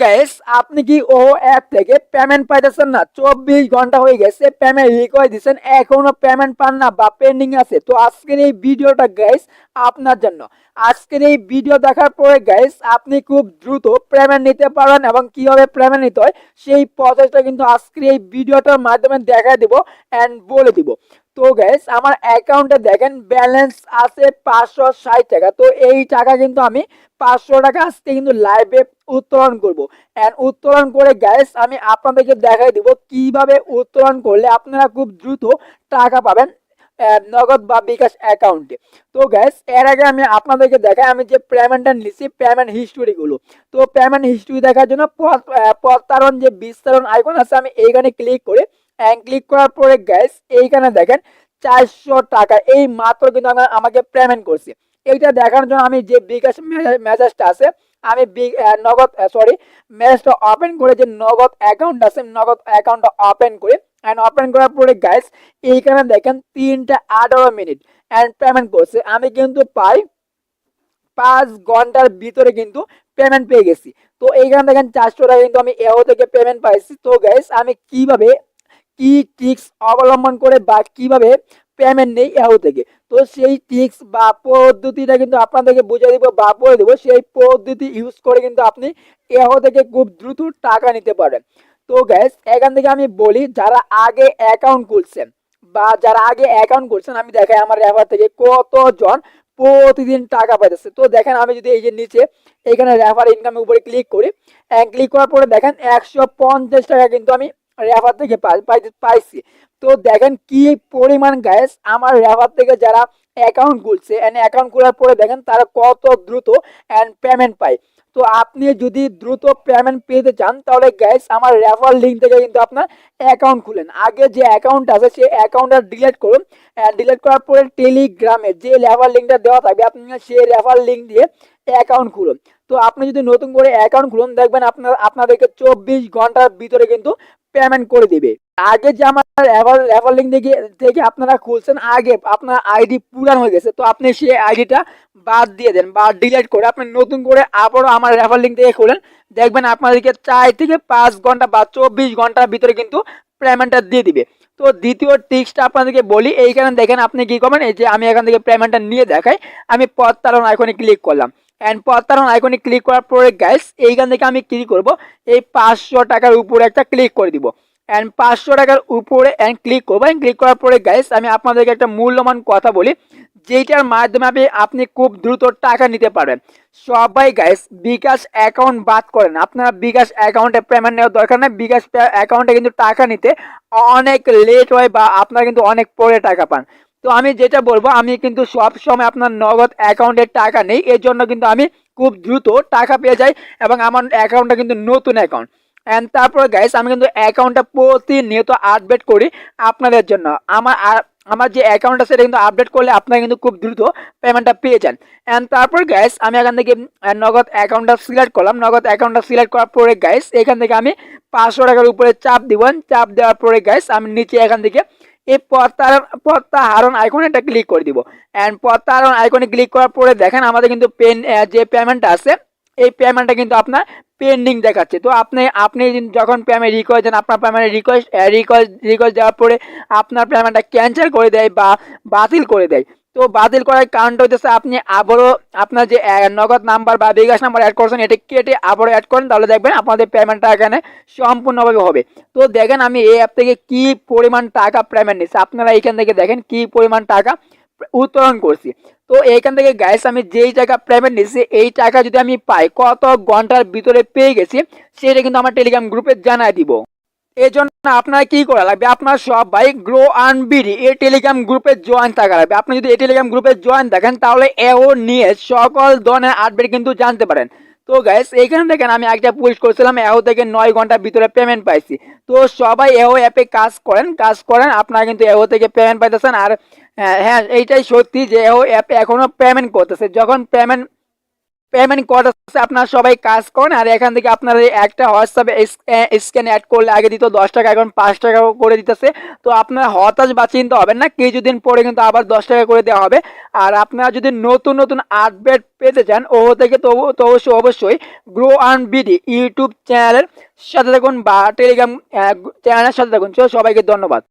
Guys, আপনি কি ও app থেকে পেমেন্ট পাইতেছেন না? 24 ঘন্টা হয়ে গেছে, পেমেন্ট রিকোয়েস্ট দিচ্ছেন, এখনো পেমেন্ট পান না বা পেন্ডিং আছে। তো আজকের এই ভিডিওটা গাইস আপনার জন্য। আজকের এই ভিডিও দেখার পরে গাইস আপনি খুব দ্রুত পেমেন্ট নিতে পারবেন এবং কিভাবে পেমেন্ট নিতে হয় সেই প্রসেসটা কিন্তু আজকের এই ভিডিওটার মাধ্যমে দেখায় দিব এন্ড বলে দিব। তো গাইস, আমার অ্যাকাউন্টে দেখেন ব্যালেন্স আছে 560 টাকা। তো এই টাকা কিন্তু আমি 500 টাকা আজকে কিন্তু লাইভে উত্তোলন করব। এন্ড উত্তোলন করে গাইস আমি আপনাদেরকে দেখাই দিব কিভাবে উত্তোলন করলে আপনারা খুব দ্রুত টাকা পাবেন নগদ বা বিকাশ অ্যাকাউন্টে। তো গাইস, এর আগে আমি আপনাদেরকে দেখাই আমি যে পেমেন্টটা নিছি, পেমেন্ট হিস্টোরি গুলো। তো পেমেন্ট হিস্টোরি দেখার জন্য প্রতারণ যে বিস্তারণ আইকন আছে, আমি এইখানে ক্লিক করে ক্লিক করার পরে গাইস এইখানে দেখেন 400 টাকা এই মাত্র কিন্তু আমাকে পেমেন্ট করছে। এইটা দেখার জন্য আমি যে বিকাশ মেসেজটা আছে, আমি নগদ সরি মেসেজটা ওপেন করে যে নগদ অ্যাকাউন্ট আছে, নগদ অ্যাকাউন্টটা ওপেন করে এন্ড ওপেন করার পরে গাইস এইখানে দেখেন 3টা 18 মিনিট এন্ড পেমেন্ট করছে। আমি কিন্তু পাই 5 ঘন্টার ভিতরে কিন্তু পেমেন্ট পেয়ে গেছি। তো এইখানে দেখেন 400 টাকা কিন্তু আমি এও থেকে পেমেন্ট পাইছি। তো গাইস, আমি কিভাবে কি ট্রিক্স অবলম্বন করে বা কিভাবে পেমেন্ট নেই এও থেকে, তো সেই ট্রিক্স বা পদ্ধতিটা কিন্তু আপনাদেরকে বুঝিয়ে দিব বা বলে দেবো। সেই পদ্ধতি ইউজ করে কিন্তু আপনি এও থেকে খুব দ্রুত টাকা নিতে পারেন। তো গ্যাস, এখান থেকে আমি বলি যারা আগে অ্যাকাউন্ট খুলছেন বা যারা আগে অ্যাকাউন্ট করছেন, আমি দেখাই আমার রেফার থেকে কতজন প্রতিদিন টাকা পাইতেছে। তো দেখেন আমি যদি এই যে নিচে এখানে রেফার ইনকামের উপরে ক্লিক করি, ক্লিক করার পরে দেখেন 150 টাকা কিন্তু আমি রেফার থেকে পাইছি। তো দেখেন কি পরিমাণ গ্যাস আমার রেফার থেকে যারা অ্যাকাউন্ট খুলছে এন্ড অ্যাকাউন্ট খোলার পরে দেখেন তারা কত দ্রুত এন্ড পেমেন্ট পায়। তো আপনি যদি দ্রুত পেমেন্ট পেতে চান তাহলে গ্যাস আমার রেফার লিঙ্ক থেকে কিন্তু আপনার অ্যাকাউন্ট খুলেন। আগে যে অ্যাকাউন্ট আছে সেই অ্যাকাউন্টটা ডিলিট করুন। ডিলিট করার পরে টেলিগ্রামে যে রেফার লিঙ্কটা দেওয়া থাকবে আপনি সেই রেফার লিঙ্ক দিয়ে অ্যাকাউন্ট খুলুন। তো আপনি যদি নতুন করে অ্যাকাউন্ট খুলুন দেখবেন আপনাদেরকে 24 ঘন্টার ভিতরে কিন্তু পেমেন্ট করে দিবে। আগে যে আমার রেফার লিঙ্ক থেকে আপনারা খুলছেন, আগে আপনার আইডি পুরান হয়ে গেছে, তো আপনি সেই আইডিটা বাদ দিয়ে দেন বা ডিলিট করে আপনি নতুন করে আবারও আমার রেফার লিঙ্ক থেকে খুলেন। দেখবেন আপনাদেরকে 4 থেকে 5 ঘন্টা বা 24 ঘন্টার ভিতরে কিন্তু পেমেন্টটা দিয়ে দিবে। তো দ্বিতীয় টিক্সটা আপনাদেরকে বলি, এইখানে দেখেন আপনি কি করবেন, এই যে আমি এখান থেকে পেমেন্টটা নিয়ে দেখাই। আমি প্রতারণ আইকনে ক্লিক করলাম এন্ড প্রতারণ আইকনে ক্লিক করার পরে গাইস এইখান থেকে আমি কি করব, এই 500 টাকার উপরে একটা ক্লিক করে দিব এন্ড 500 টাকার উপরে এন্ড ক্লিক করবো। ক্লিক করার পরে গাইস আমি আপনাদেরকে একটা মূল্যবান কথা বলি যেটার মাধ্যমে আপনি খুব দ্রুত টাকা নিতে পারবেন। সবাই গাইস বিকাশ অ্যাকাউন্ট বাদ করেন, আপনারা বিকাশ অ্যাকাউন্টে পেমেন্ট নেওয়ার দরকার নেই। বিকাশ অ্যাকাউন্টে কিন্তু টাকা নিতে অনেক লেট হয় বা আপনারা কিন্তু অনেক পরে টাকা পান। তো আমি যেটা বলবো, আমি কিন্তু সব সময় আপনার নগদ অ্যাকাউন্টে টাকা নেই, এর জন্য কিন্তু আমি খুব দ্রুত টাকা পেয়ে যাই এবং আমার অ্যাকাউন্টটা কিন্তু নতুন অ্যাকাউন্ট। এন্ড তারপর গাইস আমি কিন্তু অ্যাকাউন্টটা প্রতিনিয়ত আপডেট করি আপনাদের জন্য। আমার যে অ্যাকাউন্ট আছে সেটা কিন্তু আপডেট করলে আপনারা কিন্তু খুব দ্রুত পেমেন্টটা পেয়ে যান। এন্ড তারপর গাইস আমি এখান থেকে নগদ অ্যাকাউন্টটা সিলেক্ট করলাম। নগদ অ্যাকাউন্টটা সিলেক্ট করার পরে গাইস এখান থেকে আমি 500 টাকার উপরে চাপ দিবেন। চাপ দেওয়ার পরে গাইস আমি নিচে এখান থেকে এই প্রত্যাহারণ আইকনে একটা ক্লিক করে দিব এন্ড প্রত্যাহারণ আইকনে ক্লিক করার পরে দেখেন আমাদের কিন্তু যে পেমেন্টটা আছে এই পেমেন্টটা কিন্তু আপনার পেন্ডিং দেখাচ্ছে। তো আপনি যখন পেমেন্ট রিকোয়েস্ট দেন, আপনার পেমেন্ট রিকোয়েস্ট দেওয়ার পরে আপনার পেমেন্টটা ক্যান্সেল করে দেয় বা বাতিল করে দেয়। তো বাতিল করার কারণটা হচ্ছে আপনি আবারও আপনার যে নগদ নাম্বার বা বিকাশ নাম্বার অ্যাড করছেন এটা কেটে আবারও অ্যাড করেন, তাহলে দেখবেন আপনাদের পেমেন্টটা এখানে সম্পূর্ণভাবে হবে। তো দেখেন আমি এই অ্যাপ থেকে কি পরিমাণ টাকা পেমেন্ট নিচ্ছি, আপনারা এইখান থেকে দেখেন কি পরিমাণ টাকা উত্তোলন করছি। তো এইখান থেকে গাইস আমি যেই টাকা পেমেন্ট নিচ্ছি এই টাকা যদি আমি পাই কত ঘন্টার ভিতরে পেয়ে গেছি সেটা কিন্তু আমার টেলিগ্রাম গ্রুপে জানাই দিব। এই জন্য আপনারা কি করা লাগবে, আপনার সবাই গ্রো আর্ন বিডি এই টেলিগ্রাম গ্রুপে জয়েন থাকা লাগবে। আপনি যদি এই টেলিগ্রাম গ্রুপে জয়েন থাকেন তাহলে এও নিয়ে সকল ধরনের আপডেট কিন্তু জানতে পারেন। তো গাইস এইখানে দেখেন আমি একটা পোস্ট করেছিলাম এও থেকে 9 ঘন্টার ভিতরে পেমেন্ট পাইছি। তো সবাই এও অ্যাপে কাজ করেন আপনারা কিন্তু এও থেকে পেমেন্ট পাইতেছেন। আর হ্যাঁ এইটাই সত্যি যে এও অ্যাপে এখনো পেমেন্ট করতেছে। যখন পেমেন্ট কোড আছে, আপনারা সবাই কাজ করেন। আর এখান থেকে আপনারা এই একটা হোয়াটসঅ্যাপে স্ক্যান অ্যাড করলে আগে দিত 10 টাকা, এখন 5 টাকা করে দিতেছে। তো আপনারা হতাশ বা চিন্তা হবেন না, কিছুদিন পরে কিন্তু আবার 10 টাকা করে দেওয়া হবে। আর আপনারা যদি নতুন নতুন আপডেট পেতে চান ও থেকে, তো অবশ্যই গ্রো আর্ন বিডি ইউটিউব চ্যানেলের সাথে থাকুন বা টেলিগ্রাম চ্যানেলের সাথে থাকুন। সবাইকে ধন্যবাদ।